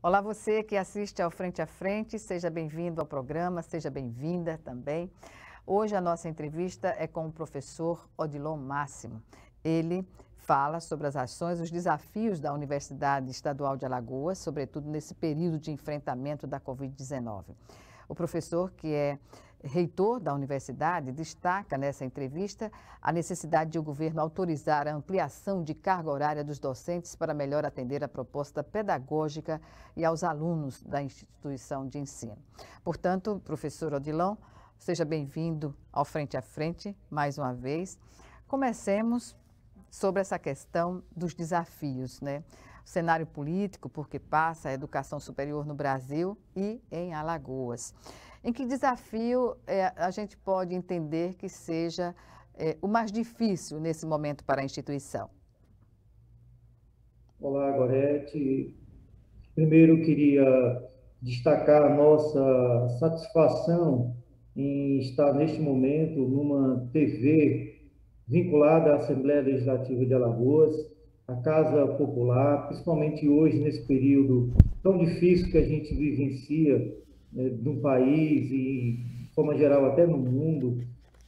Olá, você que assiste ao Frente a Frente, seja bem-vindo ao programa, seja bem-vinda também. Hoje a nossa entrevista é com o professor Odilon Máximo. Ele fala sobre as ações, os desafios da Universidade Estadual de Alagoas, sobretudo nesse período de enfrentamento da Covid-19. O professor, que é reitor da universidade, destaca nessa entrevista a necessidade de o governo autorizar a ampliação de carga horária dos docentes para melhor atender à proposta pedagógica e aos alunos da instituição de ensino. Portanto, professor Odilon, seja bem-vindo ao Frente a Frente, mais uma vez. Comecemos sobre essa questão dos desafios, né? O cenário político, porque passa a educação superior no Brasil e em Alagoas. Em que desafio a gente pode entender que seja o mais difícil nesse momento para a instituição? Olá, Gorete. Primeiro, queria destacar a nossa satisfação em estar neste momento numa TV vinculada à Assembleia Legislativa de Alagoas, a Casa Popular, principalmente hoje, nesse período tão difícil que a gente vivencia, no país e, de forma geral, até no mundo,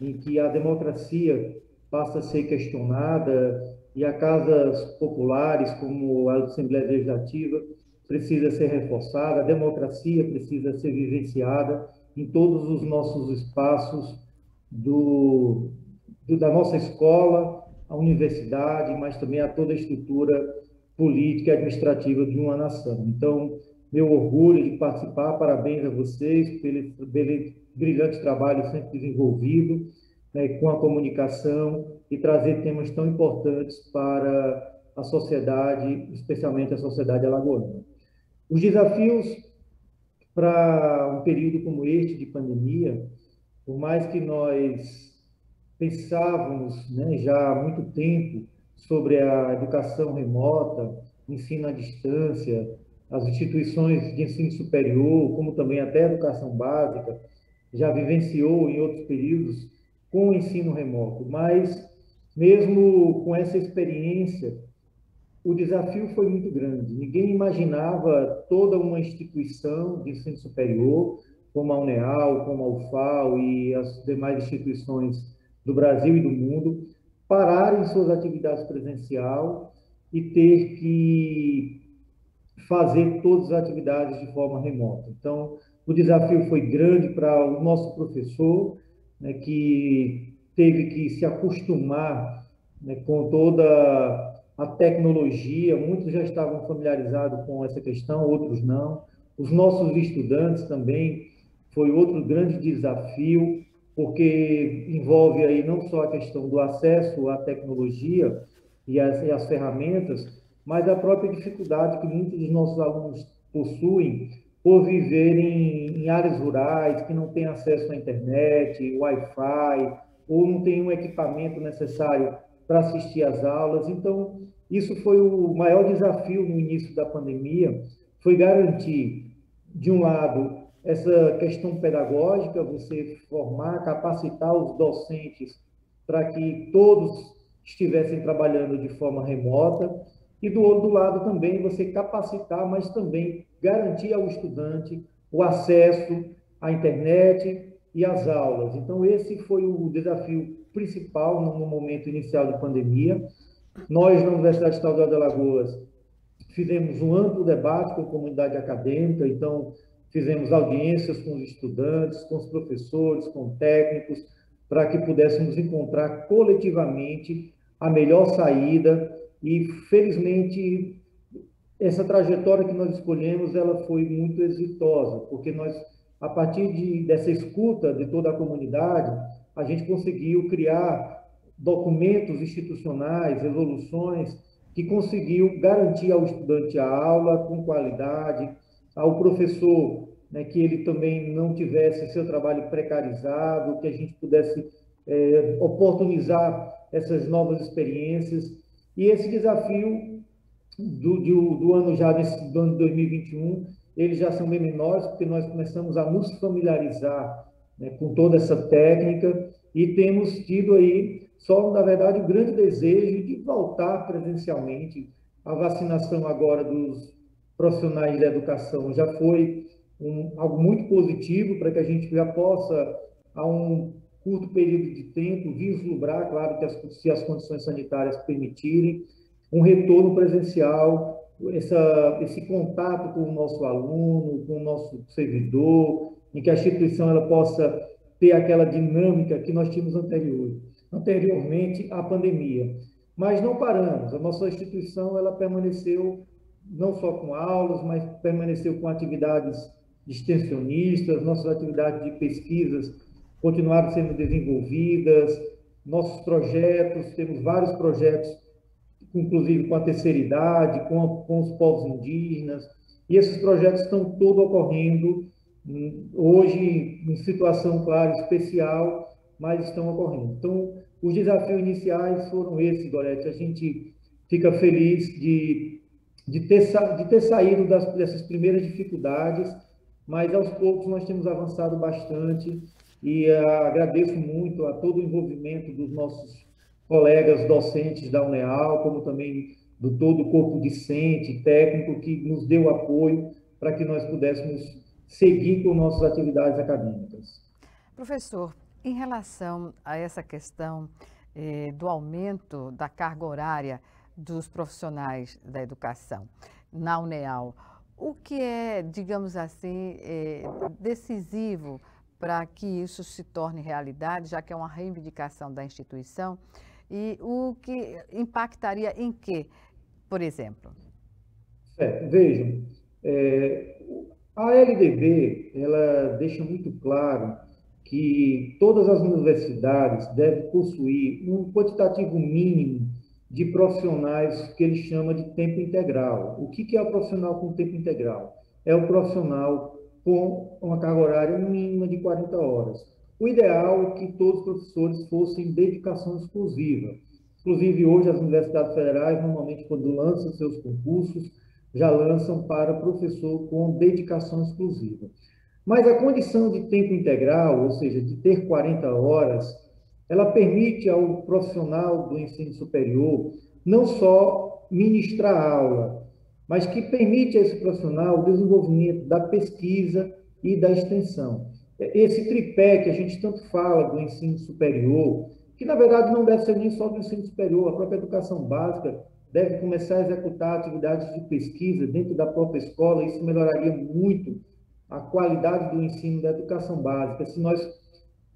em que a democracia passa a ser questionada e a casas populares, como a Assembleia Legislativa, precisa ser reforçada, a democracia precisa ser vivenciada em todos os nossos espaços da nossa escola, a universidade, mas também a toda a estrutura política e administrativa de uma nação. Então, meu orgulho de participar, parabéns a vocês pelo brilhante trabalho sempre desenvolvido, né, com a comunicação e trazer temas tão importantes para a sociedade, especialmente a sociedade alagoana. Os desafios para um período como este de pandemia, por mais que nós pensávamos, né, já há muito tempo sobre a educação remota, ensino à distância, as instituições de ensino superior, como também até a educação básica, já vivenciou em outros períodos com o ensino remoto, mas mesmo com essa experiência, o desafio foi muito grande. Ninguém imaginava toda uma instituição de ensino superior, como a UNEAL, como a UFAL e as demais instituições do Brasil e do mundo, pararem suas atividades presencial e ter que fazer todas as atividades de forma remota. Então, o desafio foi grande para o nosso professor, né, que teve que se acostumar, né, com toda a tecnologia. Muitos já estavam familiarizados com essa questão, outros não. Os nossos estudantes também foi outro grande desafio, porque envolve aí não só a questão do acesso à tecnologia e as ferramentas, mas a própria dificuldade que muitos dos nossos alunos possuem por viverem em áreas rurais, que não têm acesso à internet, Wi-Fi, ou não tem um equipamento necessário para assistir às aulas. Então, isso foi o maior desafio no início da pandemia, foi garantir, de um lado, essa questão pedagógica, você formar, capacitar os docentes para que todos estivessem trabalhando de forma remota, e do outro lado também você capacitar, mas também garantir ao estudante o acesso à internet e às aulas. Então, esse foi o desafio principal no momento inicial de pandemia. Nós, na Universidade Estadual de Alagoas, fizemos um amplo debate com a comunidade acadêmica, então fizemos audiências com os estudantes, com os professores, com técnicos, para que pudéssemos encontrar coletivamente a melhor saída e, felizmente, essa trajetória que nós escolhemos, ela foi muito exitosa, porque nós, a partir dessa escuta de toda a comunidade, a gente conseguiu criar documentos institucionais, resoluções, que conseguiu garantir ao estudante a aula com qualidade, ao professor, né, que ele também não tivesse seu trabalho precarizado, que a gente pudesse oportunizar essas novas experiências. E esse desafio do ano já do ano 2021, eles já são bem menores, porque nós começamos a nos familiarizar, né, com toda essa técnica e temos tido aí só, na verdade, o grande desejo de voltar presencialmente. A vacinação agora dos profissionais da educação já foi algo muito positivo para que a gente já possa, a um curto período de tempo, vislumbrar, claro que se as condições sanitárias permitirem, um retorno presencial, esse contato com o nosso aluno, com o nosso servidor, em que a instituição ela possa ter aquela dinâmica que nós tínhamos anteriormente à pandemia. Mas não paramos, a nossa instituição ela permaneceu não só com aulas, mas permaneceu com atividades extensionistas, nossas atividades de pesquisas continuaram sendo desenvolvidas, nossos projetos, temos vários projetos, inclusive com a terceira idade, com os povos indígenas, e esses projetos estão todos ocorrendo hoje em situação, claro, especial, mas estão ocorrendo. Então, os desafios iniciais foram esses, Gorete. A gente fica feliz de ter saído dessas primeiras dificuldades, mas aos poucos nós temos avançado bastante e agradeço muito a todo o envolvimento dos nossos colegas docentes da UNEAL, como também do todo o corpo discente, técnico, que nos deu apoio para que nós pudéssemos seguir com nossas atividades acadêmicas. Professor, em relação a essa questão do aumento da carga horária dos profissionais da educação na UNEAL, o que é, digamos assim, decisivo para que isso se torne realidade, já que é uma reivindicação da instituição, e o que impactaria em quê, por exemplo? Vejam, a LDB, ela deixa muito claro que todas as universidades devem possuir um quantitativo mínimo de profissionais que ele chama de tempo integral. O que é o profissional com tempo integral? É o profissional com uma carga horária mínima de 40 horas. O ideal é que todos os professores fossem dedicação exclusiva. Inclusive, hoje, as universidades federais, normalmente, quando lançam seus concursos, já lançam para professor com dedicação exclusiva. Mas a condição de tempo integral, ou seja, de ter 40 horas, ela permite ao profissional do ensino superior não só ministrar a aula, mas que permite a esse profissional o desenvolvimento da pesquisa e da extensão. Esse tripé que a gente tanto fala do ensino superior, que na verdade não deve ser nem só do ensino superior, a própria educação básica deve começar a executar atividades de pesquisa dentro da própria escola, isso melhoraria muito a qualidade do ensino da educação básica, se nós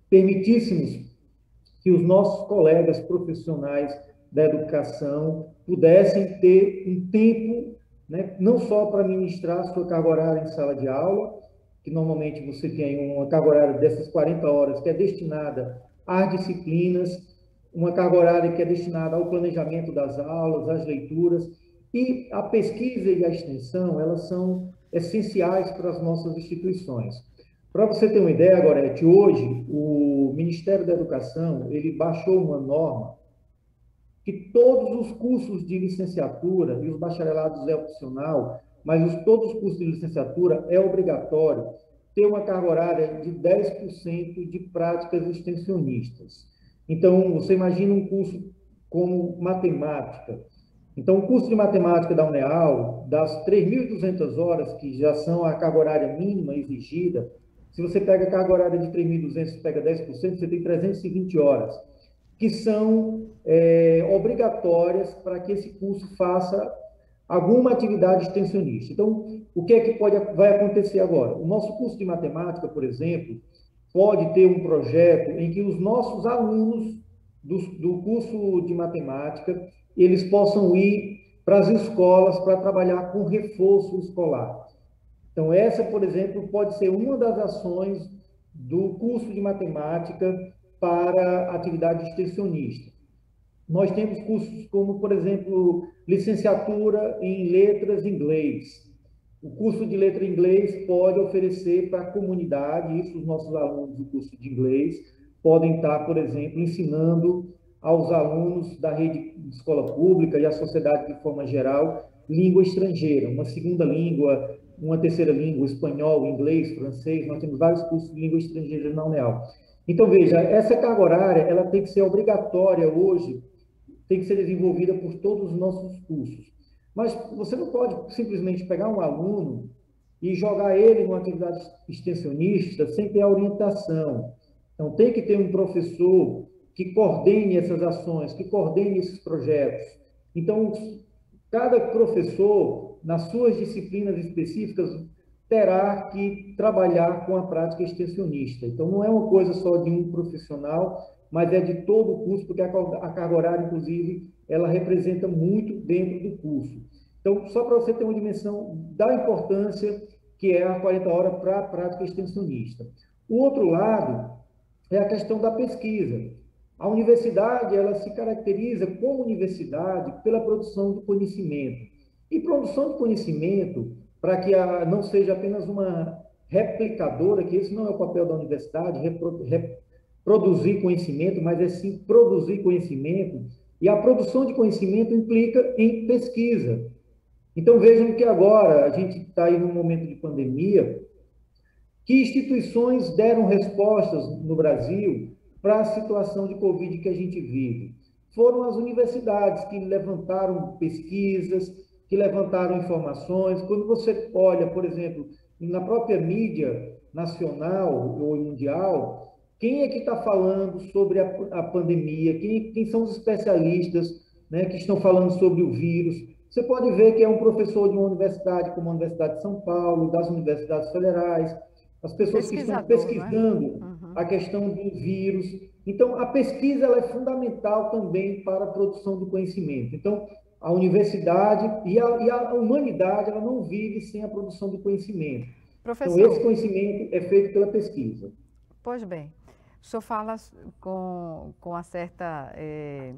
permitíssemos que os nossos colegas profissionais da educação pudessem ter um tempo, né, não só para ministrar a sua carga horária em sala de aula, que normalmente você tem uma carga horária dessas 40 horas que é destinada às disciplinas, uma carga horária que é destinada ao planejamento das aulas, às leituras, e a pesquisa e a extensão, elas são essenciais para as nossas instituições. Para você ter uma ideia, Gorete, hoje o Ministério da Educação, ele baixou uma norma que todos os cursos de licenciatura, e os bacharelados é opcional, mas todos os cursos de licenciatura é obrigatório ter uma carga horária de 10% de práticas extensionistas. Então, você imagina um curso como matemática. Então, o curso de matemática da UNEAL, das 3.200 horas, que já são a carga horária mínima exigida, se você pega a carga horária de 3.200 e pega 10%, você tem 320 horas, que são obrigatórias para que esse curso faça alguma atividade extensionista. Então, o que é que vai acontecer agora? O nosso curso de matemática, por exemplo, pode ter um projeto em que os nossos alunos do curso de matemática, eles possam ir para as escolas para trabalhar com reforço escolar. Então, essa, por exemplo, pode ser uma das ações do curso de matemática para atividade extensionista. Nós temos cursos como, por exemplo, licenciatura em letras em inglês. O curso de letra em inglês pode oferecer para a comunidade, isso os nossos alunos do curso de inglês podem estar, por exemplo, ensinando aos alunos da rede de escola pública e à sociedade de forma geral, língua estrangeira, uma segunda língua, uma terceira língua, espanhol, inglês, francês, nós temos vários cursos de língua estrangeira na UNEAL. Então, veja, essa carga horária, ela tem que ser obrigatória hoje, tem que ser desenvolvida por todos os nossos cursos. Mas você não pode simplesmente pegar um aluno e jogar ele numa atividade extensionista sem ter a orientação. Então, tem que ter um professor que coordene essas ações, que coordene esses projetos. Então, cada professor, nas suas disciplinas específicas, terá que trabalhar com a prática extensionista. Então, não é uma coisa só de um profissional, mas é de todo o curso, porque a carga horária, inclusive, ela representa muito dentro do curso. Então, só para você ter uma dimensão da importância que é a 40 horas para a prática extensionista. O outro lado é a questão da pesquisa. A universidade, ela se caracteriza como universidade pela produção de conhecimento. E produção de conhecimento, para que não seja apenas uma replicadora, que esse não é o papel da universidade, produzir conhecimento, mas é sim produzir conhecimento. E a produção de conhecimento implica em pesquisa. Então, vejam que agora a gente está aí num momento de pandemia, que instituições deram respostas no Brasil para a situação de Covid que a gente vive? Foram as universidades que levantaram pesquisas, que levantaram informações. Quando você olha, por exemplo, na própria mídia nacional ou mundial, quem é que está falando sobre a pandemia? Quem são os especialistas, né, que estão falando sobre o vírus? Você pode ver que é um professor de uma universidade, como a Universidade de São Paulo, das universidades federais, as pessoas que estão pesquisando a questão do vírus. Então, a pesquisa ela é fundamental também para a produção do conhecimento. Então, a universidade e a humanidade ela não vive sem a produção do conhecimento. Professor, então, esse conhecimento é feito pela pesquisa. Pois bem, o senhor fala com uma certa,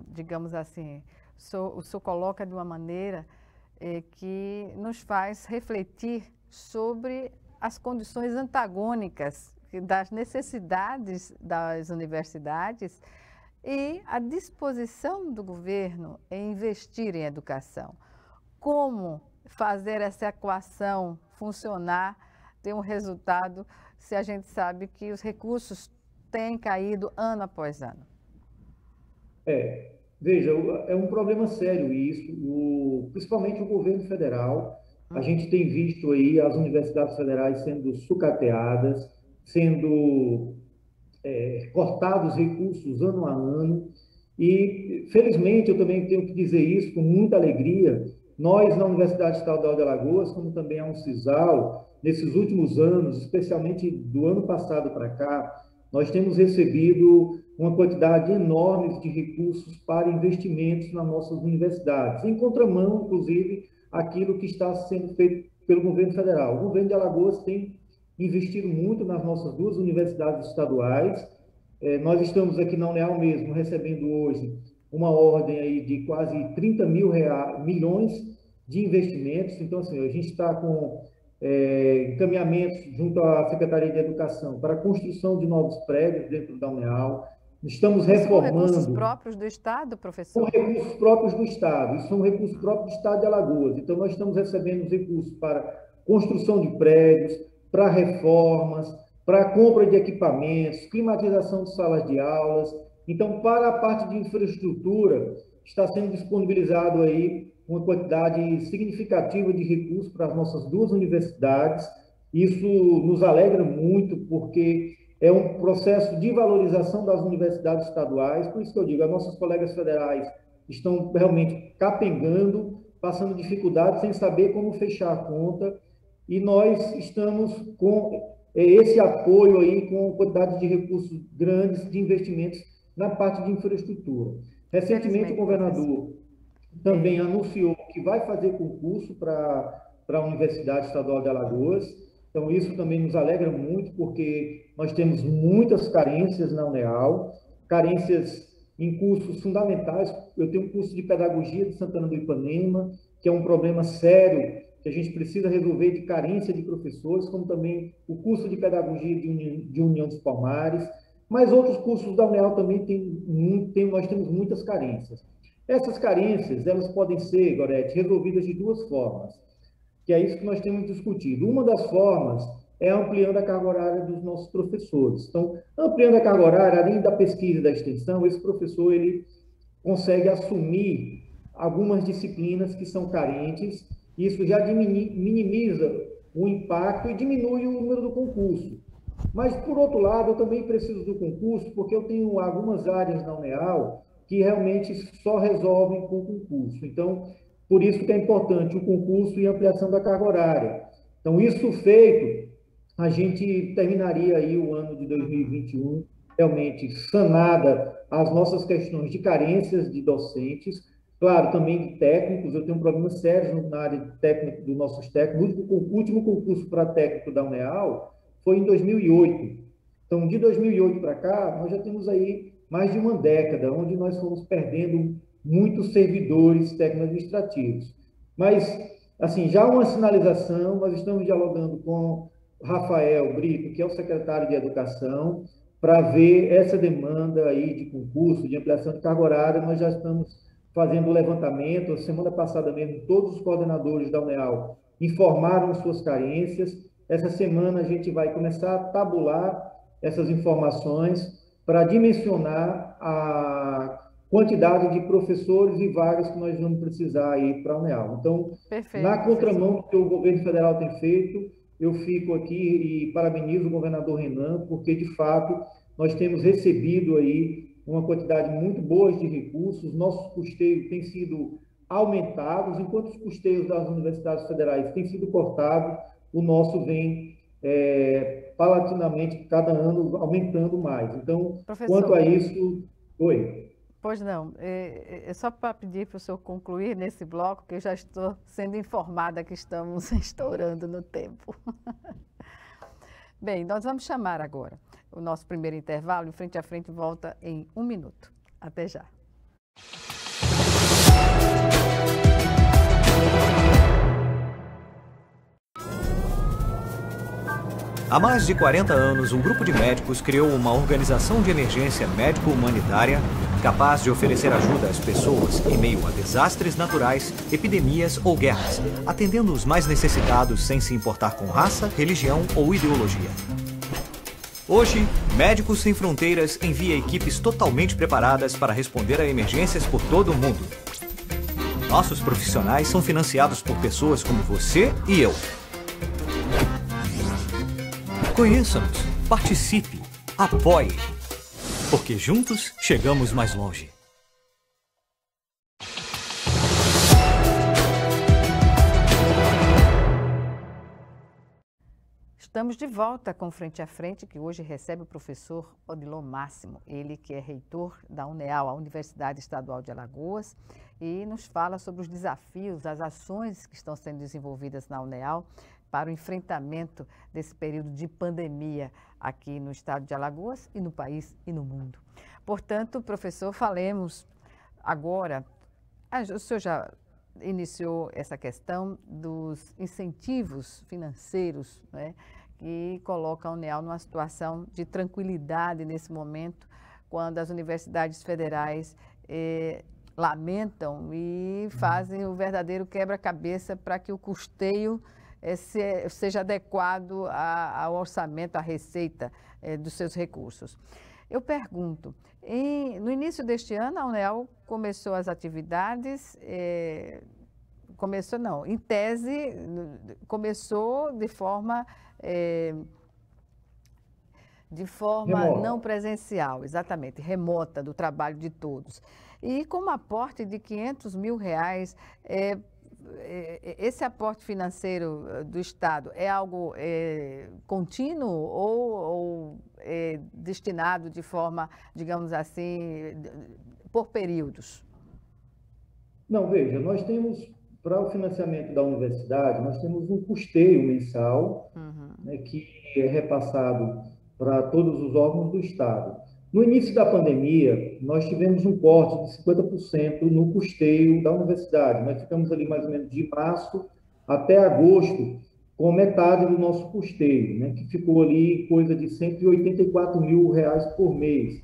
digamos assim, o senhor coloca de uma maneira que nos faz refletir sobre as condições antagônicas das necessidades das universidades e a disposição do governo em investir em educação. Como fazer essa equação funcionar, ter um resultado, se a gente sabe que os recursos têm caído ano após ano? Veja, é um problema sério isso, principalmente o governo federal. A gente tem visto aí as universidades federais sendo sucateadas, sendo cortados recursos ano a ano. E, felizmente, eu também tenho que dizer isso com muita alegria, nós, na Universidade Estadual de Alagoas, como também a Uncisal, nesses últimos anos, especialmente do ano passado para cá, nós temos recebido uma quantidade enorme de recursos para investimentos nas nossas universidades, em contramão, inclusive, àquilo que está sendo feito pelo governo federal. O governo de Alagoas tem investido muito nas nossas duas universidades estaduais. Nós estamos aqui na UNEAL mesmo, recebendo hoje uma ordem aí de quase 30 milhões de investimentos. Então, assim, a gente está com encaminhamentos junto à Secretaria de Educação para a construção de novos prédios dentro da UNEAL. Estamos reformando... São recursos próprios do Estado, professor? São recursos próprios do Estado, e são recursos próprios do Estado de Alagoas. Então, nós estamos recebendo os recursos para construção de prédios, para reformas, para compra de equipamentos, climatização de salas de aulas. Então, para a parte de infraestrutura, está sendo disponibilizado aí uma quantidade significativa de recursos para as nossas duas universidades. Isso nos alegra muito, porque é um processo de valorização das universidades estaduais. Por isso que eu digo, as nossas colegas federais estão realmente capengando, passando dificuldades, sem saber como fechar a conta. E nós estamos com esse apoio aí, com quantidade de recursos grandes, de investimentos na parte de infraestrutura. Recentemente, o governador também anunciou que vai fazer concurso para a Universidade Estadual de Alagoas. Então, isso também nos alegra muito, porque nós temos muitas carências na UNEAL, carências em cursos fundamentais. Eu tenho um curso de Pedagogia de Santana do Ipanema, que é um problema sério, que a gente precisa resolver, de carência de professores, como também o curso de Pedagogia de União dos Palmares. Mas outros cursos da UNEAL também nós temos muitas carências. Essas carências, elas podem ser, Gorete, resolvidas de duas formas, que é isso que nós temos discutido. Uma das formas é ampliando a carga horária dos nossos professores. Então, ampliando a carga horária, além da pesquisa e da extensão, esse professor ele consegue assumir algumas disciplinas que são carentes. Isso já minimiza o impacto e diminui o número do concurso. Mas, por outro lado, eu também preciso do concurso, porque eu tenho algumas áreas na UNEAL que realmente só resolvem com o concurso. Então, por isso que é importante o concurso e a ampliação da carga horária. Então, isso feito, a gente terminaria aí o ano de 2021 realmente sanada as nossas questões de carências de docentes, claro, também de técnicos. Eu tenho problemas sérios na área de técnico dos nossos técnicos. O último concurso para técnico da UNEAL foi em 2008. Então, de 2008 para cá, nós já temos aí mais de uma década, onde nós fomos perdendo muitos servidores técnico-administrativos. Mas, assim, já uma sinalização, nós estamos dialogando com Rafael Brito, que é o secretário de Educação, para ver essa demanda aí de concurso, de ampliação de carga horária. Nós já estamos fazendo o levantamento. Semana passada mesmo, todos os coordenadores da UNEAL informaram suas carências. Essa semana a gente vai começar a tabular essas informações para dimensionar a quantidade de professores e vagas que nós vamos precisar aí para a UNEAL. Então, Perfeito, na contramão do que o governo federal tem feito, eu fico aqui e parabenizo o governador Renan, porque, de fato, nós temos recebido aí uma quantidade muito boa de recursos. Nossos custeios têm sido aumentados, enquanto os custeios das universidades federais têm sido cortados, o nosso vem paulatinamente, cada ano, aumentando mais. Então, professor, quanto a isso... Oi. Pois não, é só para pedir para o senhor concluir nesse bloco, que eu já estou sendo informada que estamos estourando no tempo. Bem, nós vamos chamar agora o nosso primeiro intervalo, e Frente a Frente volta em 1 minuto. Até já. Há mais de 40 anos, um grupo de médicos criou uma organização de emergência médico-humanitária capaz de oferecer ajuda às pessoas em meio a desastres naturais, epidemias ou guerras, atendendo os mais necessitados sem se importar com raça, religião ou ideologia. Hoje, Médicos Sem Fronteiras envia equipes totalmente preparadas para responder a emergências por todo o mundo. Nossos profissionais são financiados por pessoas como você e eu. Conheça-nos, participe, apoie, porque juntos chegamos mais longe. Estamos de volta com Frente a Frente, que hoje recebe o professor Odilon Máximo, ele que é reitor da UNEAL, a Universidade Estadual de Alagoas, e nos fala sobre os desafios, as ações que estão sendo desenvolvidas na UNEAL para o enfrentamento desse período de pandemia aqui no estado de Alagoas e no país e no mundo. Portanto, professor, falemos agora, o senhor já iniciou essa questão dos incentivos financeiros, né, que coloca a UNEAL numa situação de tranquilidade nesse momento, quando as universidades federais lamentam e fazem o verdadeiro quebra-cabeça para que o custeio seja adequado ao orçamento, à receita dos seus recursos. Eu pergunto, no início deste ano, a UNEAL começou as atividades, em tese, começou de forma não presencial, exatamente, remota, do trabalho de todos. E com um aporte de R$500 mil, esse aporte financeiro do Estado é algo contínuo ou destinado de forma, digamos assim, por períodos? Não, veja, nós temos, para o financiamento da universidade, nós temos um custeio mensal, né, que é repassado para todos os órgãos do Estado. No início da pandemia, nós tivemos um corte de 50% no custeio da universidade. Nós ficamos ali mais ou menos de março até agosto com metade do nosso custeio, né, que ficou ali coisa de R$184 mil por mês,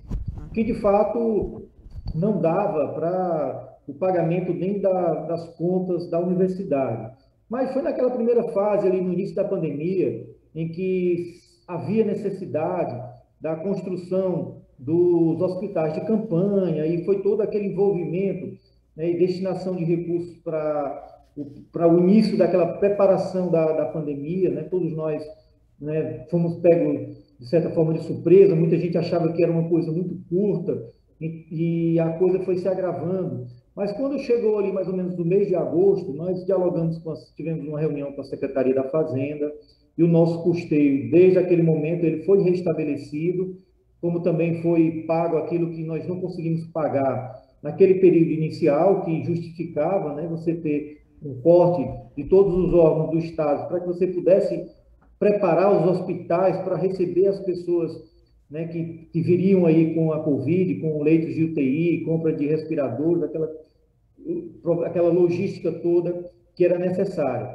que de fato não dava para o pagamento nem das contas da universidade. Mas foi naquela primeira fase ali no início da pandemia em que havia necessidade da construção dos hospitais de campanha, e foi todo aquele envolvimento né, e destinação de recursos para o início daquela preparação da pandemia, né? Todos nós, né, fomos pegos, de certa forma, de surpresa, muita gente achava que era uma coisa muito curta, e a coisa foi se agravando. Mas quando chegou ali mais ou menos no mês de agosto, nós dialogamos, tivemos uma reunião com a Secretaria da Fazenda, e o nosso custeio, desde aquele momento, ele foi restabelecido, como também foi pago aquilo que nós não conseguimos pagar naquele período inicial, que justificava, né, você ter um corte de todos os órgãos do Estado, para que você pudesse preparar os hospitais para receber as pessoas, né, que viriam aí com a Covid, com leitos de UTI, compra de respiradores, aquela logística toda que era necessária.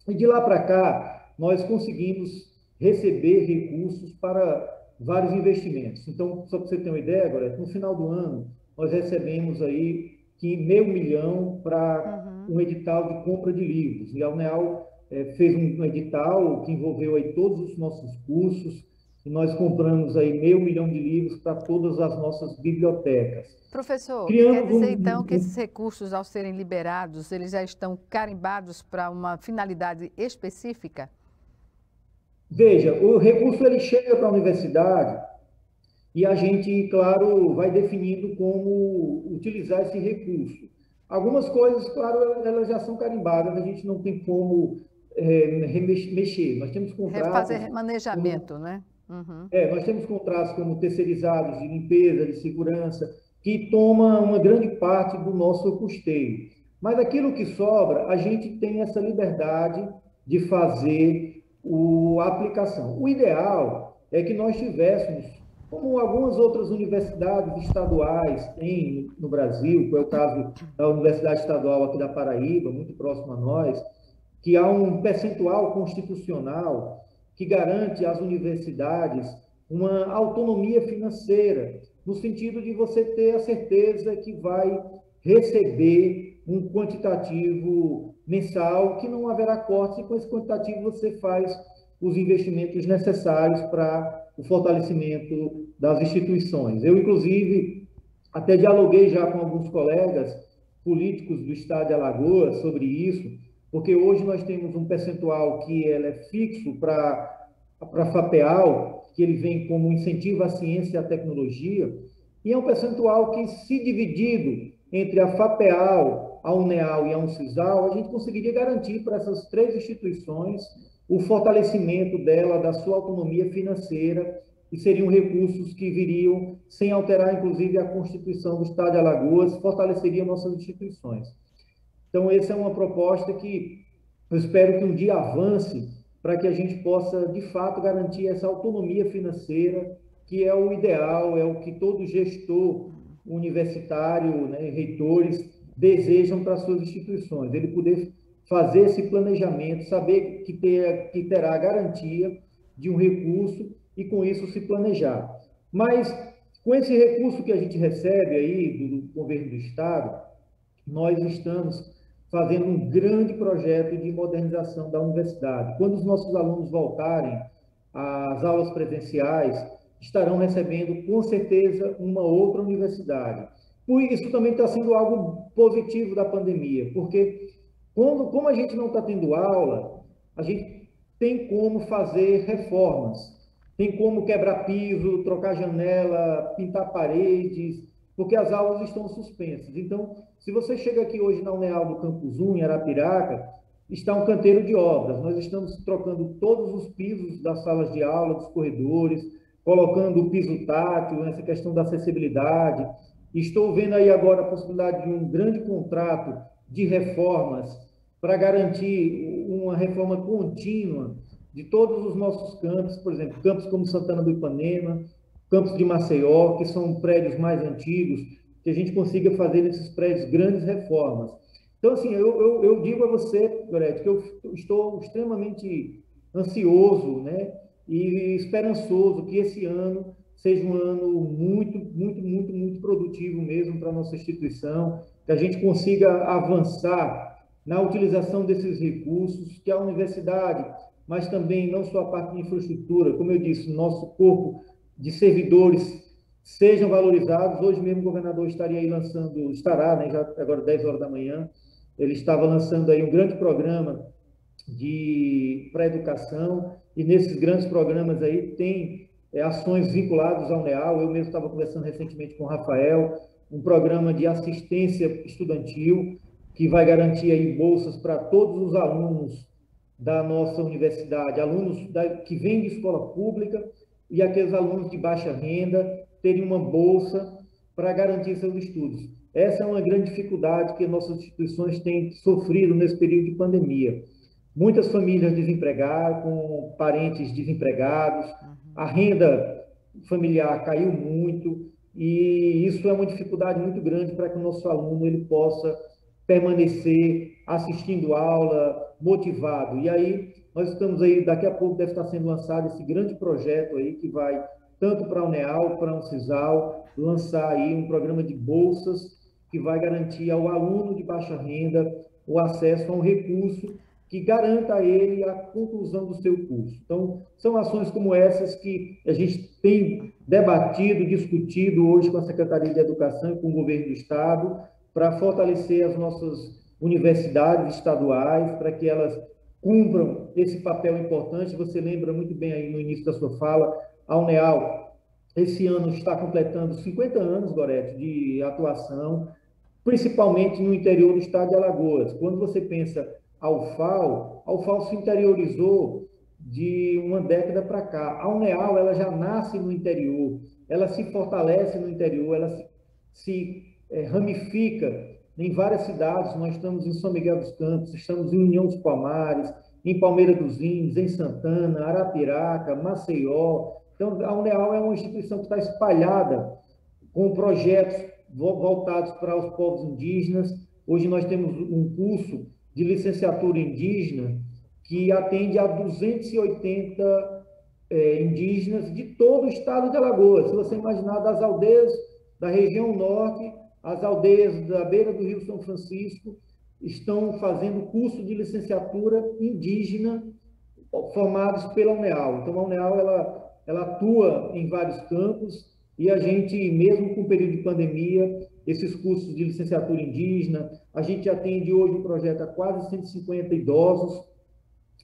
E de lá para cá, nós conseguimos receber recursos para vários investimentos. Então, só para você ter uma ideia, agora, no final do ano, nós recebemos aí R$500 mil para um edital de compra de livros. E a UNEAL fez um edital que envolveu aí todos os nossos cursos, e nós compramos aí R$500 mil de livros para todas as nossas bibliotecas. Professor, quer dizer então que esses recursos, ao serem liberados, eles já estão carimbados para uma finalidade específica? Veja, o recurso ele chega para a universidade e a gente, claro, vai definindo como utilizar esse recurso. Algumas coisas, claro, elas já são carimbadas, a gente não tem como mexer. Nós temos contratos... Fazer remanejamento, né? Uhum. Nós temos contratos como terceirizados de limpeza, de segurança, que toma uma grande parte do nosso custeio. Mas aquilo que sobra, a gente tem essa liberdade de fazer a aplicação. O ideal é que nós tivéssemos, como algumas outras universidades estaduais têm no Brasil, que é o caso da Universidade Estadual aqui da Paraíba, muito próximo a nós, que há um percentual constitucional que garante às universidades uma autonomia financeira, no sentido de você ter a certeza que vai receber um quantitativo mensal, que não haverá cortes, e com esse quantitativo você faz os investimentos necessários para o fortalecimento das instituições. Eu, inclusive, até dialoguei já com alguns colegas políticos do estado de Alagoas sobre isso, porque hoje nós temos um percentual que é fixo para a FAPEAL, que ele vem como incentivo à ciência e à tecnologia, e é um percentual que, se dividido entre a FAPEAL, a UNEAL e a UNCISAL, a gente conseguiria garantir para essas três instituições o fortalecimento dela, da sua autonomia financeira, e seriam recursos que viriam sem alterar, inclusive, a Constituição do Estado de Alagoas, fortaleceriam nossas instituições. Então, essa é uma proposta que eu espero que um dia avance para que a gente possa, de fato, garantir essa autonomia financeira, que é o ideal, é o que todo gestor universitário, né, reitores, desejam para suas instituições. Ele poder fazer esse planejamento, saber que terá a garantia de um recurso e, com isso, se planejar. Mas, com esse recurso que a gente recebe aí do governo do Estado, nós estamos fazendo um grande projeto de modernização da universidade. Quando os nossos alunos voltarem às aulas presenciais, estarão recebendo, com certeza, uma outra universidade. Por isso também está sendo algo positivo da pandemia, porque como a gente não está tendo aula, a gente tem como fazer reformas, tem como quebrar piso, trocar janela, pintar paredes, porque as aulas estão suspensas. Então, se você chega aqui hoje na UNEAL do Campus 1, em Arapiraca, está um canteiro de obras. Nós estamos trocando todos os pisos das salas de aula, dos corredores, colocando o piso tátil, essa questão da acessibilidade. Estou vendo aí agora a possibilidade de um grande contrato de reformas para garantir uma reforma contínua de todos os nossos campos, por exemplo, campos como Santana do Ipanema, campos de Maceió, que são prédios mais antigos, que a gente consiga fazer nesses prédios grandes reformas. Então, assim, eu digo a você, Gorete, que eu estou extremamente ansioso, né, e esperançoso que esse ano seja um ano muito produtivo mesmo para a nossa instituição, que a gente consiga avançar na utilização desses recursos, que a universidade, mas também não só a parte de infraestrutura, como eu disse, nosso corpo de servidores sejam valorizados. Hoje mesmo o governador estaria aí lançando, estará, né, já agora 10 horas da manhã, ele estava lançando aí um grande programa para educação, e nesses grandes programas aí tem ações vinculadas ao NEAL. Eu mesmo estava conversando recentemente com o Rafael, um programa de assistência estudantil que vai garantir aí bolsas para todos os alunos da nossa universidade, alunos que vêm de escola pública e aqueles alunos de baixa renda terem uma bolsa para garantir seus estudos. Essa é uma grande dificuldade que nossas instituições têm sofrido nesse período de pandemia. Muitas famílias desempregadas, com parentes desempregados, a renda familiar caiu muito, e isso é uma dificuldade muito grande para que o nosso aluno ele possa permanecer assistindo aula, motivado. E aí, nós estamos aí, daqui a pouco deve estar sendo lançado esse grande projeto aí, que vai tanto para a UNEAL, para a Uncisal, lançar aí um programa de bolsas que vai garantir ao aluno de baixa renda o acesso a um recurso que garanta a ele a conclusão do seu curso. Então, são ações como essas que a gente tem debatido, discutido hoje com a Secretaria de Educação e com o Governo do Estado, para fortalecer as nossas universidades estaduais, para que elas cumpram esse papel importante. Você lembra muito bem aí no início da sua fala, a UNEAL, esse ano está completando 50 anos, Gorete, de atuação, principalmente no interior do estado de Alagoas. Quando você pensa a UFAL se interiorizou de uma década para cá. A UNEAL, ela já nasce no interior, ela se fortalece no interior, ela se ramifica em várias cidades. Nós estamos em São Miguel dos Campos, estamos em União dos Palmares, em Palmeira dos Índios, em Santana, Arapiraca, Maceió. Então, a UNEAL é uma instituição que está espalhada com projetos voltados para os povos indígenas. Hoje nós temos um curso de licenciatura indígena que atende a 280 indígenas de todo o estado de Alagoas. Se você imaginar, das aldeias da região norte, as aldeias da beira do Rio São Francisco, estão fazendo curso de licenciatura indígena formados pela UNEAL. Então, a UNEAL ela atua em vários campos, e a gente, mesmo com o período de pandemia, esses cursos de licenciatura indígena, a gente atende hoje um projeto a quase 150 idosos.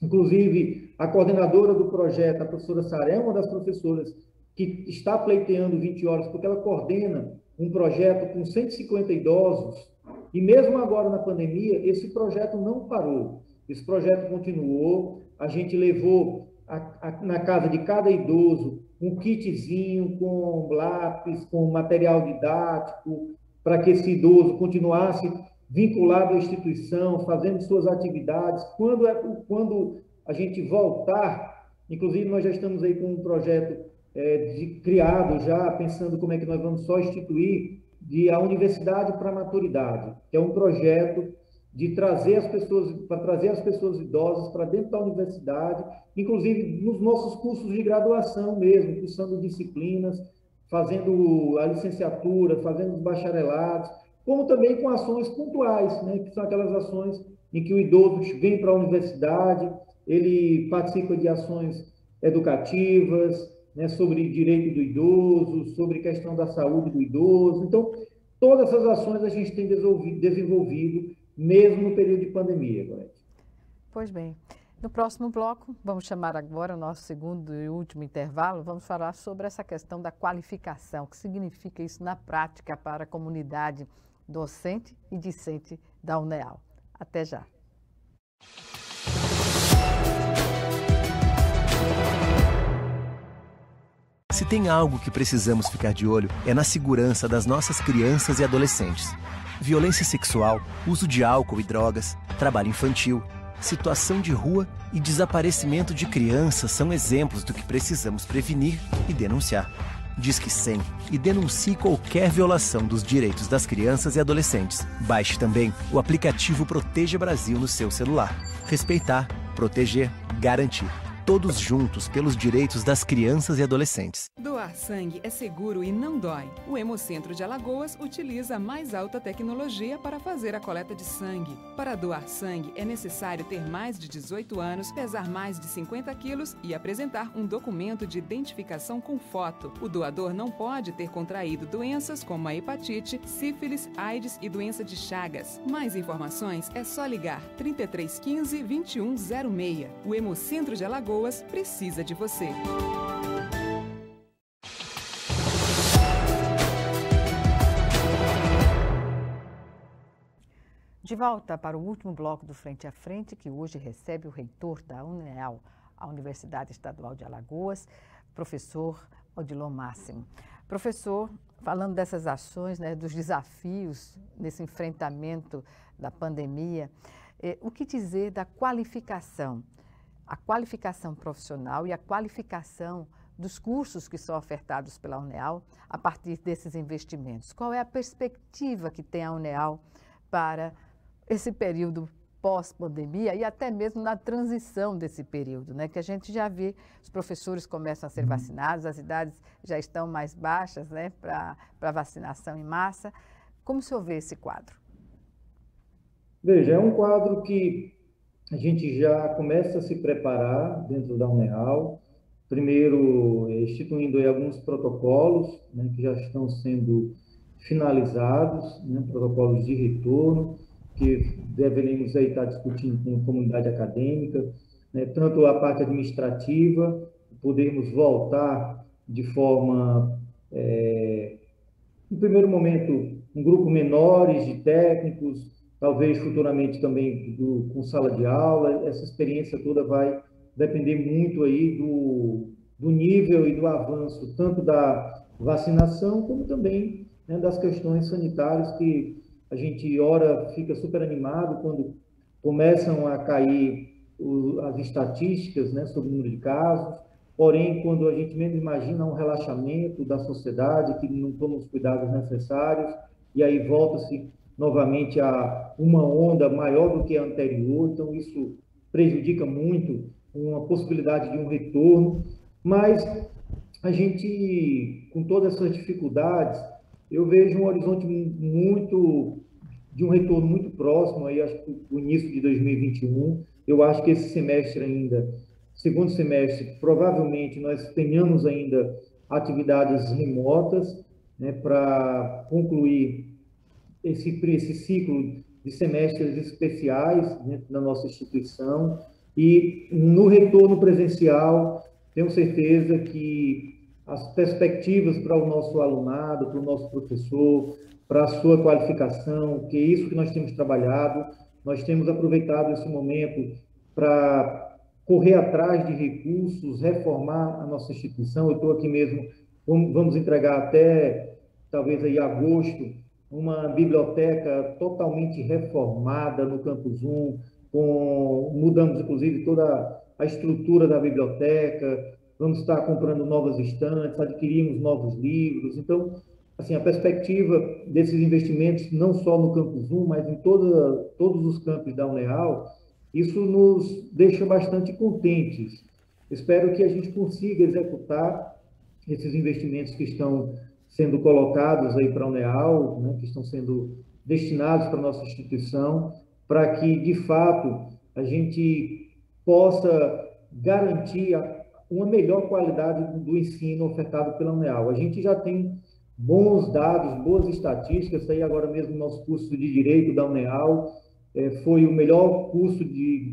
Inclusive, a coordenadora do projeto, a professora Saré, uma das professoras que está pleiteando 20 horas, porque ela coordena um projeto com 150 idosos, e mesmo agora na pandemia, esse projeto não parou. Esse projeto continuou, a gente levou na casa de cada idoso um kitzinho com lápis, com material didático, para que esse idoso continuasse vinculado à instituição, fazendo suas atividades. Quando a gente voltar, inclusive nós já estamos aí com um projeto criado já, pensando como é que nós vamos só instituir a Universidade para a Maturidade, que é um projeto de trazer as pessoas idosas para dentro da universidade, inclusive nos nossos cursos de graduação mesmo, cursando disciplinas, fazendo a licenciatura, fazendo os bacharelados, como também com ações pontuais, né, que são aquelas ações em que o idoso vem para a universidade, ele participa de ações educativas, né, sobre direito do idoso, sobre questão da saúde do idoso. Então, todas essas ações a gente tem desenvolvido, mesmo no período de pandemia, Gorete. Pois bem. No próximo bloco, vamos chamar agora o nosso segundo e último intervalo, vamos falar sobre essa questão da qualificação, o que significa isso na prática para a comunidade docente e discente da UNEAL. Até já. Se tem algo que precisamos ficar de olho, é na segurança das nossas crianças e adolescentes. Violência sexual, uso de álcool e drogas, trabalho infantil, situação de rua e desaparecimento de crianças são exemplos do que precisamos prevenir e denunciar. Disque 100 e denuncie qualquer violação dos direitos das crianças e adolescentes. Baixe também o aplicativo Proteja Brasil no seu celular. Respeitar, proteger, garantir. todos juntos pelos direitos das crianças e adolescentes. Doar sangue é seguro e não dói. O Hemocentro de Alagoas utiliza a mais alta tecnologia para fazer a coleta de sangue. Para doar sangue, é necessário ter mais de 18 anos, pesar mais de 50 quilos e apresentar um documento de identificação com foto. O doador não pode ter contraído doenças como a hepatite, sífilis, AIDS e doença de Chagas. Mais informações é só ligar 3315 2106. O Hemocentro de Alagoas precisa de você. De volta para o último bloco do Frente a Frente, que hoje recebe o reitor da UNEAL, a Universidade Estadual de Alagoas, professor Odilon Máximo. Professor, falando dessas ações, né, dos desafios nesse enfrentamento da pandemia, o que dizer da qualificação? A qualificação profissional e a qualificação dos cursos que são ofertados pela UNEAL a partir desses investimentos. Qual é a perspectiva que tem a UNEAL para esse período pós-pandemia e até mesmo na transição desse período, né? Que a gente já vê, os professores começam a ser vacinados, as idades já estão mais baixas, né, para vacinação em massa. Como o senhor vê esse quadro? Veja, é um quadro que a gente já começa a se preparar dentro da UNEAL, primeiro instituindo aí alguns protocolos, né, que já estão sendo finalizados, né, protocolos de retorno, que deveremos aí estar discutindo com a comunidade acadêmica, né, tanto a parte administrativa, podermos voltar de forma, no primeiro momento, um grupo menores de técnicos, talvez futuramente também com sala de aula. Essa experiência toda vai depender muito aí do nível e do avanço, tanto da vacinação, como também, né, das questões sanitárias, que a gente, ora, fica super animado quando começam a cair as estatísticas, né, sobre o número de casos, porém, quando a gente menos imagina um relaxamento da sociedade, que não toma os cuidados necessários, e aí volta-se novamente a uma onda maior do que a anterior. Então isso prejudica muito uma possibilidade de um retorno, mas a gente, com todas essas dificuldades, eu vejo um horizonte de um retorno muito próximo, aí acho que o início de 2021. Eu acho que esse semestre ainda, segundo semestre, provavelmente nós tenhamos ainda atividades remotas, né, para concluir esse ciclo de semestres especiais dentro da nossa instituição. E no retorno presencial, tenho certeza que as perspectivas para o nosso alunado, para o nosso professor, para a sua qualificação, que é isso que nós temos trabalhado. Nós temos aproveitado esse momento para correr atrás de recursos, reformar a nossa instituição. Eu estou aqui mesmo, vamos entregar até talvez aí agosto uma biblioteca totalmente reformada no Campus 1, mudamos inclusive toda a estrutura da biblioteca, vamos estar comprando novas estantes, adquirimos novos livros. Então, assim, a perspectiva desses investimentos, não só no Campus 1, mas em todos os campos da UNEAL, isso nos deixa bastante contentes. Espero que a gente consiga executar esses investimentos que estão sendo colocados aí para a UNEAL, né, que estão sendo destinados para a nossa instituição, para que, de fato, a gente possa garantir uma melhor qualidade do ensino ofertado pela UNEAL. A gente já tem bons dados, boas estatísticas. Aí agora mesmo o nosso curso de Direito da UNEAL foi o melhor curso,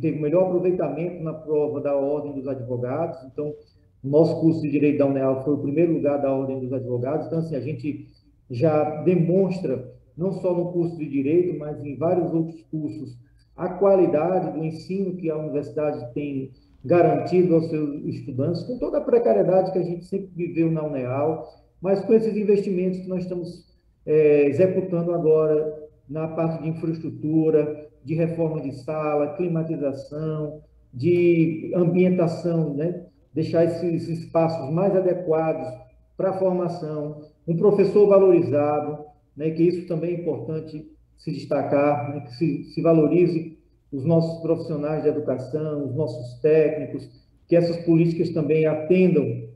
teve o melhor aproveitamento na prova da Ordem dos Advogados. Então, o nosso curso de Direito da UNEAL foi o primeiro lugar da Ordem dos Advogados. Então, assim, a gente já demonstra, não só no curso de Direito, mas em vários outros cursos, a qualidade do ensino que a universidade tem garantido aos seus estudantes, com toda a precariedade que a gente sempre viveu na UNEAL, mas com esses investimentos que nós estamos executando agora na parte de infraestrutura, de reforma de sala, climatização, de ambientação, né? Deixar esses espaços mais adequados para a formação, um professor valorizado, né? Que isso também é importante se destacar, né? Que se valorize os nossos profissionais de educação, os nossos técnicos, que essas políticas também atendam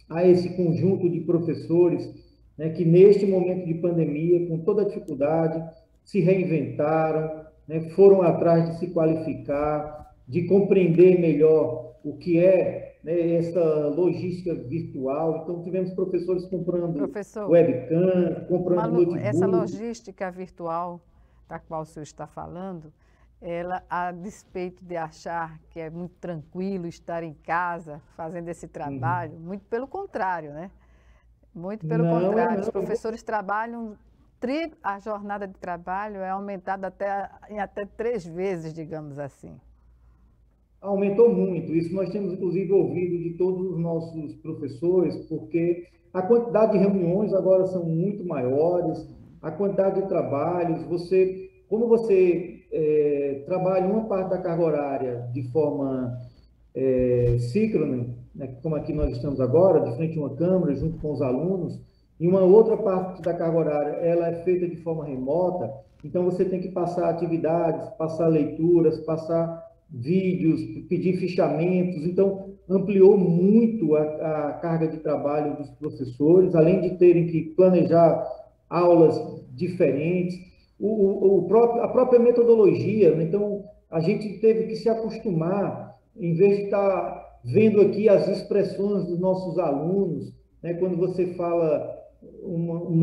a esse conjunto de professores, né, que neste momento de pandemia, com toda a dificuldade, se reinventaram, né, foram atrás de se qualificar, de compreender melhor o que é, né, essa logística virtual. Então, tivemos professores comprando webcam, comprando notebook. Essa logística virtual da qual o senhor está falando, ela, a despeito de achar que é muito tranquilo estar em casa fazendo esse trabalho, muito pelo contrário, né? Muito pelo contrário. Os professores trabalham, a jornada de trabalho é aumentada em até 3 vezes, digamos assim. Aumentou muito. Isso nós temos, inclusive, ouvido de todos os nossos professores, porque a quantidade de reuniões agora são muito maiores, a quantidade de trabalhos, como você trabalha uma parte da carga horária de forma síncrona, né, como aqui nós estamos agora, de frente a uma câmera, junto com os alunos, e uma outra parte da carga horária ela é feita de forma remota, então você tem que passar atividades, passar leituras, passar vídeos, pedir fichamentos, então ampliou muito a carga de trabalho dos professores, além de terem que planejar aulas diferentes, a própria metodologia, né? Então a gente teve que se acostumar, em vez de estar vendo aqui as expressões dos nossos alunos, né? Quando você fala um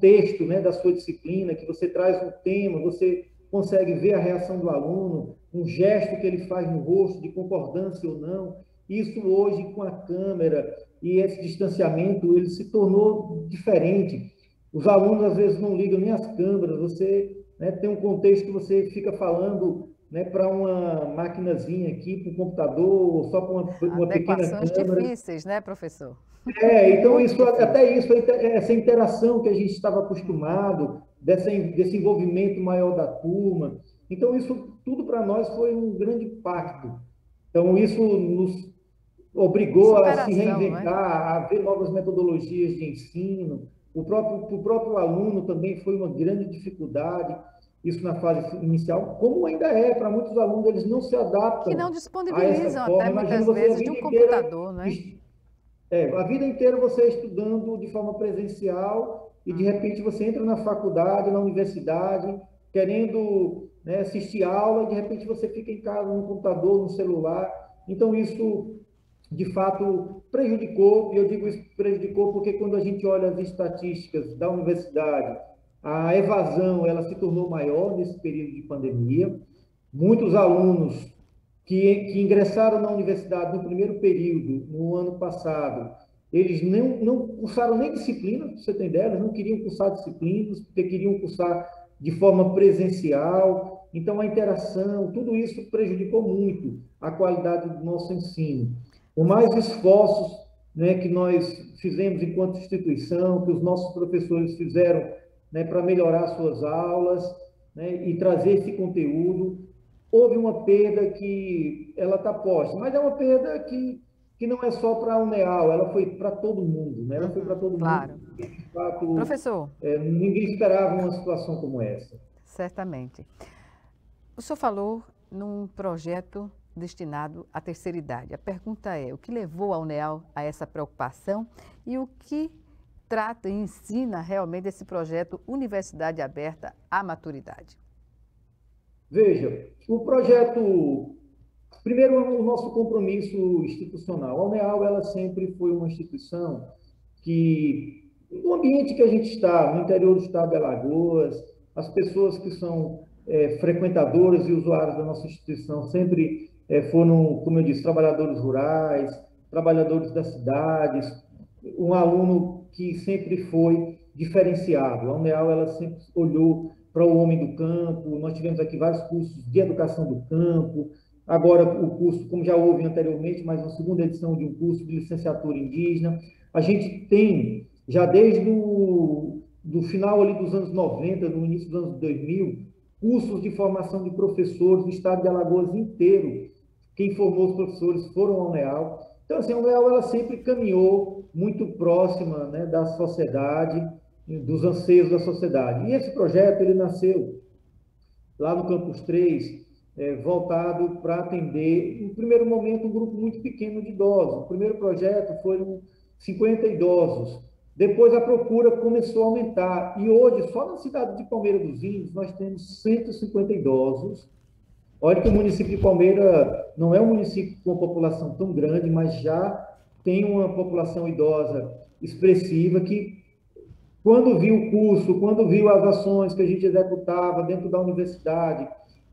texto, né, da sua disciplina, que você traz um tema, você consegue ver a reação do aluno, um gesto que ele faz no rosto, de concordância ou não. Isso hoje, com a câmera e esse distanciamento, ele se tornou diferente. Os alunos, às vezes, não ligam nem as câmeras, você, né, tem um contexto que você fica falando, né, para uma maquinazinha aqui, para um computador, ou só para uma pequena câmera. Adequações difíceis, né, professor? Então, essa interação que a gente estava acostumado, desse envolvimento maior da turma. Então, isso tudo para nós foi um grande impacto. Então, isso nos obrigou a se reinventar, né? A ver novas metodologias de ensino. O próprio aluno também foi uma grande dificuldade, isso na fase inicial, como ainda é, para muitos alunos, eles não se adaptam. Que não disponibilizam até muitas vezes de um computador, né? A vida inteira você estudando de forma presencial e, de repente, você entra na faculdade, na universidade, querendo, né, assistir aula, e, de repente, você fica em casa no computador, no celular. Então, isso, de fato, prejudicou, e eu digo isso prejudicou porque quando a gente olha as estatísticas da universidade, a evasão ela se tornou maior nesse período de pandemia. Muitos alunos que ingressaram na universidade no primeiro período, no ano passado, eles não cursaram nem disciplinas, para você ter ideia, eles não queriam cursar disciplinas, porque queriam cursar de forma presencial. Então, a interação, tudo isso prejudicou muito a qualidade do nosso ensino. Por mais esforços, né, que nós fizemos enquanto instituição, que os nossos professores fizeram, né, para melhorar suas aulas, né, e trazer esse conteúdo, houve uma perda que ela está posta, mas é uma perda que não é só para a UNEAL, ela foi para todo mundo, né? Ela foi para todo mundo. Porque, de fato, professor, ninguém esperava uma situação como essa. Certamente. O senhor falou num projeto destinado à terceira idade. A pergunta é, o que levou a UNEAL a essa preocupação e o que trata e ensina realmente esse projeto Universidade Aberta à Maturidade? Veja, o projeto, primeiro, o nosso compromisso institucional. A UNEAL, ela sempre foi uma instituição que, no ambiente que a gente está, no interior do estado de Alagoas, as pessoas que são frequentadoras e usuários da nossa instituição sempre foram, como eu disse, trabalhadores rurais, trabalhadores das cidades, um aluno que sempre foi diferenciado. A UNEAL, ela sempre olhou para o homem do campo. Nós tivemos aqui vários cursos de educação do campo, agora o curso, como já houve anteriormente, mais uma segunda edição de um curso de licenciatura indígena. A gente tem, já desde do final ali dos anos 90, no início dos anos 2000, cursos de formação de professores do estado de Alagoas inteiro. Quem formou os professores foram a UNEAL. Então, assim, a UNEAL ela sempre caminhou muito próxima, né, da sociedade, dos anseios da sociedade. E esse projeto, ele nasceu lá no Campus 3, voltado para atender, no primeiro momento, um grupo muito pequeno de idosos. O primeiro projeto foram 50 idosos. Depois a procura começou a aumentar. E hoje, só na cidade de Palmeira dos Índios, nós temos 150 idosos. Olha que o município de Palmeira não é um município com população tão grande, mas já tem uma população idosa expressiva que, quando viu o curso, quando viu as ações que a gente executava dentro da universidade,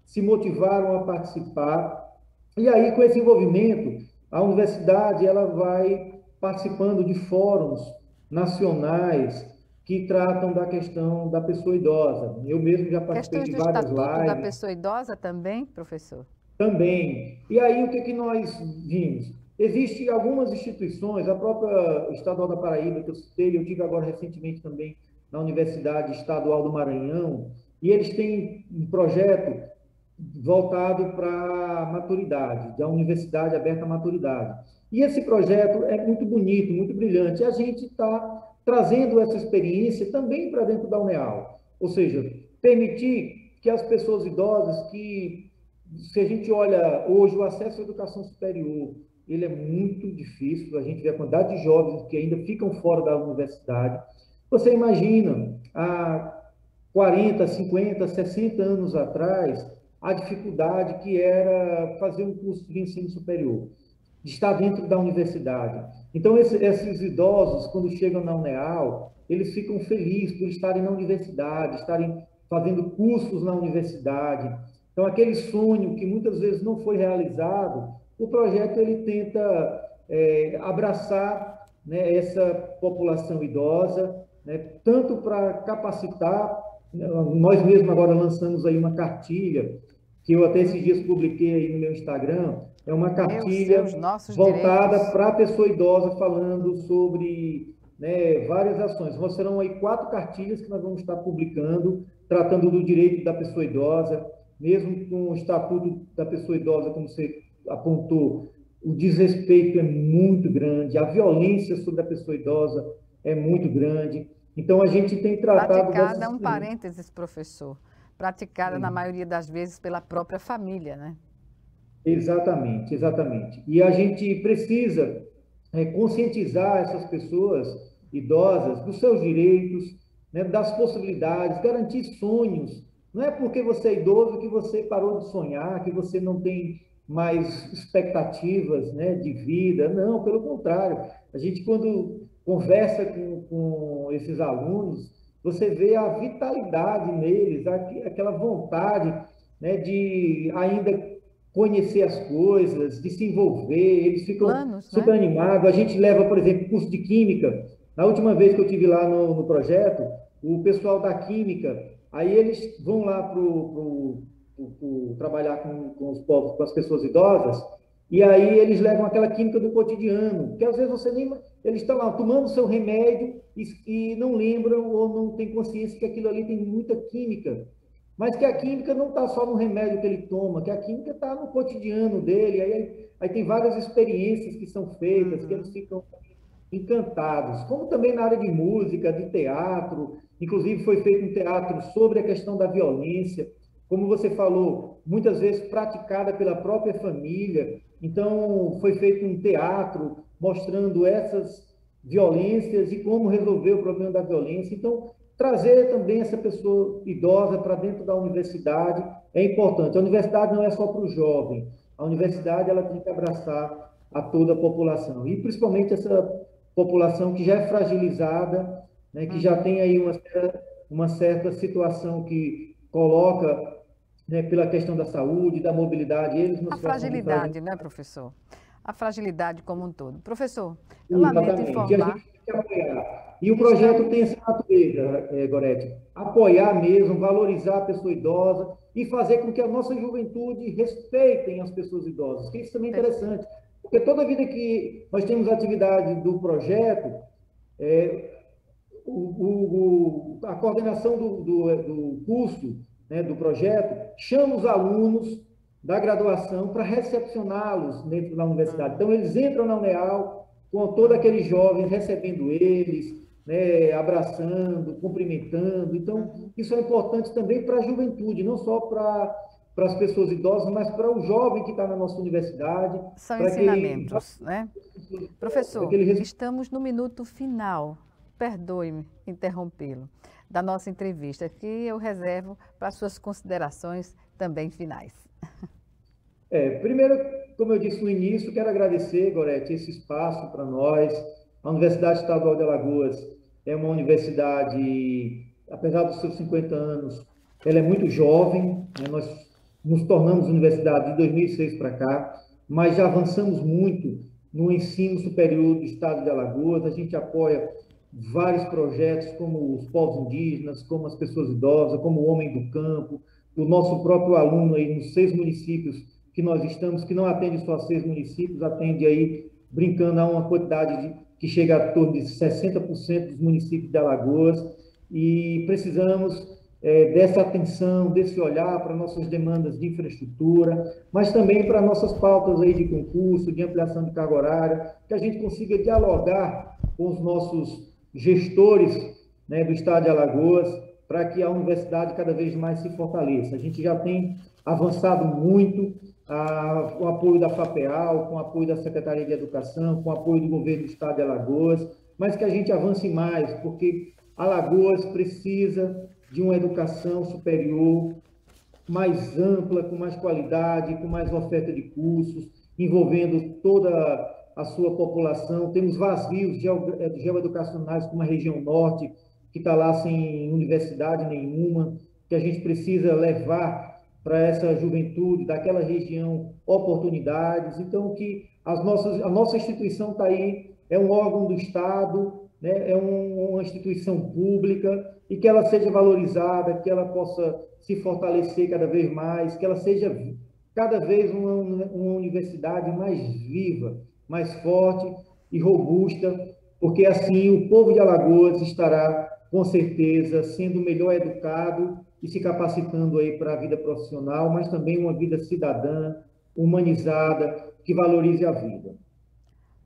se motivaram a participar. E aí, com esse envolvimento, a universidade ela vai participando de fóruns nacionais que tratam da questão da pessoa idosa. Eu mesmo já participei de várias lives. Questões do Estatuto da Pessoa Idosa também, professor? Também. E aí, o que nós vimos? Existem algumas instituições, a própria Estadual da Paraíba, que eu citei, eu tive agora recentemente também na Universidade Estadual do Maranhão, e eles têm um projeto voltado para a maturidade, da Universidade Aberta à Maturidade. E esse projeto é muito bonito, muito brilhante. E a gente está trazendo essa experiência também para dentro da UNEAL. Ou seja, permitir que as pessoas idosas, que, se a gente olha hoje, o acesso à educação superior, ele é muito difícil, a gente vê a quantidade de jovens que ainda ficam fora da universidade. Você imagina, há 40, 50, 60 anos atrás, a dificuldade que era fazer um curso de ensino superior, de estar dentro da universidade. Então, esses idosos, quando chegam na UNEAL, eles ficam felizes por estarem na universidade, estarem fazendo cursos na universidade. Então, aquele sonho que muitas vezes não foi realizado, o projeto ele tenta abraçar, né, essa população idosa, né, tanto para capacitar. Nós mesmos agora lançamos aí uma cartilha, que eu até esses dias publiquei aí no meu Instagram, é uma cartilha voltada para a pessoa idosa, falando sobre, né, várias ações. Nós serão aí 4 cartilhas que nós vamos estar publicando, tratando do direito da pessoa idosa, mesmo com o Estatuto da Pessoa Idosa, como você apontou, o desrespeito é muito grande, a violência sobre a pessoa idosa é muito grande. Então, a gente tem tratado... Praticada, um parênteses, professor, praticada, na maioria das vezes, pela própria família, né? Exatamente, exatamente. E a gente precisa conscientizar essas pessoas idosas dos seus direitos, né, das possibilidades, garantir sonhos. Não é porque você é idoso que você parou de sonhar, que você não tem mais expectativas, né, de vida. Não, pelo contrário. A gente, quando conversa com esses alunos, você vê a vitalidade neles, aquela vontade, né, de ainda conhecer as coisas, de se envolver, eles ficam super animados. A gente leva, por exemplo, curso de Química. Na última vez que eu estive lá no projeto, o pessoal da Química, aí eles vão lá trabalhar com os povos, com as pessoas idosas, e aí eles levam aquela química do cotidiano, que às vezes você nem... Eles estão lá tomando seu remédio e não lembram ou não têm consciência que aquilo ali tem muita química. Mas que a química não está só no remédio que ele toma, que a química está no cotidiano dele. Aí tem várias experiências que são feitas, que eles ficam encantados. Como também na área de música, de teatro. Inclusive foi feito um teatro sobre a questão da violência. Como você falou, muitas vezes praticada pela própria família. Então, foi feito um teatro mostrando essas violências e como resolver o problema da violência. Então, trazer também essa pessoa idosa para dentro da universidade é importante. A universidade não é só para o jovem. A universidade ela tem que abraçar a toda a população. E principalmente essa população que já é fragilizada, né, que já tem aí uma certa situação que coloca, né, pela questão da saúde, da mobilidade. A fragilidade, né, professor? A fragilidade como um todo. Professor, eu lamento informar... Que a gente tem que apoiar. E o projeto tem essa natureza, Gorete, apoiar mesmo, valorizar a pessoa idosa e fazer com que a nossa juventude respeitem as pessoas idosas, que isso também é interessante. Porque toda vida que nós temos atividade do projeto, a coordenação do curso, né, do projeto, chama os alunos da graduação para recepcioná-los dentro da universidade. Então, eles entram na UNEAL com todos aqueles jovens, recebendo eles, né, abraçando, cumprimentando. Então, isso é importante também para a juventude, não só para para as pessoas idosas, mas para o jovem que está na nossa universidade. São ensinamentos, né? Professor, estamos no minuto final, perdoe-me interrompê-lo, da nossa entrevista, que eu reservo para suas considerações também finais. Primeiro, como eu disse no início, quero agradecer, Gorete, esse espaço para nós. A Universidade Estadual de Alagoas é uma universidade, apesar dos seus 50 anos, ela é muito jovem, né? Nós nos tornamos universidade de 2006 para cá, mas já avançamos muito no ensino superior do estado de Alagoas. A gente apoia vários projetos, como os povos indígenas, como as pessoas idosas, como o homem do campo, o nosso próprio aluno aí nos 6 municípios que nós estamos, que não atende só 6 municípios, atende aí, brincando, a uma quantidade que chega a torno de 60% dos municípios de Alagoas, e precisamos dessa atenção, desse olhar para nossas demandas de infraestrutura, mas também para nossas pautas aí de concurso, de ampliação de carga horária, que a gente consiga dialogar com os nossos gestores, né, do estado de Alagoas, para que a universidade cada vez mais se fortaleça. A gente já tem avançado muito com o apoio da FAPEAL, com o apoio da Secretaria de Educação, com o apoio do governo do estado de Alagoas, mas que a gente avance mais, porque Alagoas precisa de uma educação superior mais ampla, com mais qualidade, com mais oferta de cursos, envolvendo toda a sua população. Temos vazios geoeducacionais, como a região norte, que está lá sem universidade nenhuma, que a gente precisa levar para essa juventude daquela região oportunidades. Então, que a nossa instituição está aí, é um órgão do Estado, né, é uma instituição pública, e que ela seja valorizada, que ela possa se fortalecer cada vez mais, que ela seja cada vez uma universidade mais viva, mais forte e robusta, porque assim o povo de Alagoas estará, com certeza, sendo melhor educado e se capacitando aí para a vida profissional, mas também uma vida cidadã, humanizada, que valorize a vida.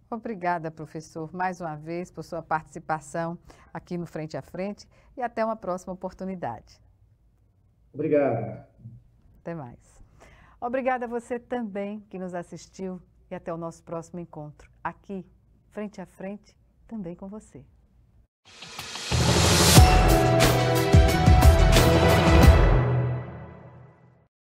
Obrigada, professor, mais uma vez por sua participação aqui no Frente a Frente, e até uma próxima oportunidade. Obrigado. Até mais. Obrigada a você também que nos assistiu, e até o nosso próximo encontro aqui, Frente a Frente, também com você.